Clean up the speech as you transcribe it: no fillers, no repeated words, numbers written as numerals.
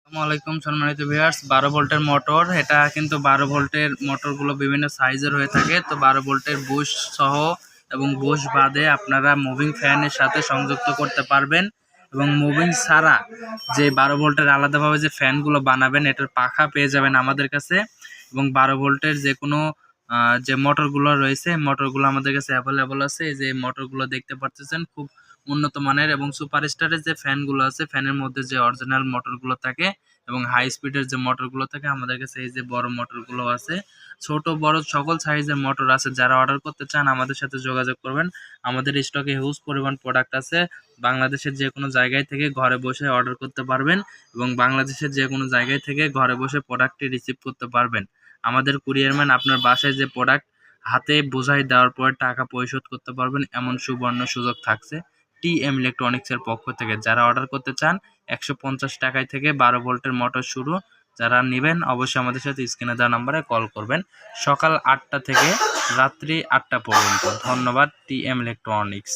আসসালামু আলাইকুম সম্মানিত ভিউয়ার্স, 12 ভোল্টের মোটর। এটা কিন্তু 12 ভোল্টের মোটরগুলো বিভিন্ন সাইজের হয়ে থাকে। তো 12 ভোল্টের বুশ সহ এবং বুশ বাদে আপনারা মুভিং ফ্যানের সাথে সংযুক্ত করতে পারবেন এবং মুভিং ছাড়া যে 12 ভোল্টের আলাদাভাবে যে ফ্যানগুলো বানাবেন এটার পাখা পেয়ে যাবেন আমাদের কাছে। এবং 12 ভোল্টের যে কোনো যে মোটরগুলো রয়েছে মোটরগুলো আমাদের কাছে অ্যাভেলেবল আছে। এই যে মোটরগুলো দেখতে পাচ্ছেন, খুব উন্নত মানের এবং সুপারস্টারের যে ফ্যানগুলো আছে ফ্যানের মধ্যে যে অরিজিনাল মোটরগুলো থাকে এবং হাই স্পিডের যে মোটরগুলো থাকে আমাদের কাছে এই যে বড় মোটরগুলো আছে। ছোট বড় সকল সাইজের মোটর আছে। যারা অর্ডার করতে চান আমাদের সাথে যোগাযোগ করবেন। আমাদের স্টকে হিউজ পরিমাণ প্রোডাক্ট আছে। বাংলাদেশের যে কোনো জায়গায় থেকে ঘরে বসে অর্ডার করতে পারবেন এবং বাংলাদেশের যে কোনো জায়গায় থেকে ঘরে বসে প্রোডাক্টটি রিসিভ করতে পারবেন। আমাদের কুরিয়ারম্যান আপনার বাসায় যে প্রোডাক্ট হাতে বোঝাই দেওয়ার পরে টাকা পরিশোধ করতে পারবেন, এমন সুবর্ণ সুযোগ থাকছে টিএম ইলেকট্রনিক্সের পক্ষ থেকে। যারা অর্ডার করতে চান 150 টাকায় থেকে 12 ভোল্টের মোটর শুরু। যারা নেবেন অবশ্যই আমাদের সাথে স্ক্রিনে দেওয়া নাম্বারে কল করবেন সকাল 8টা থেকে রাত্রি 8টা পর্যন্ত। ধন্যবাদ টিএম ইলেকট্রনিক্স।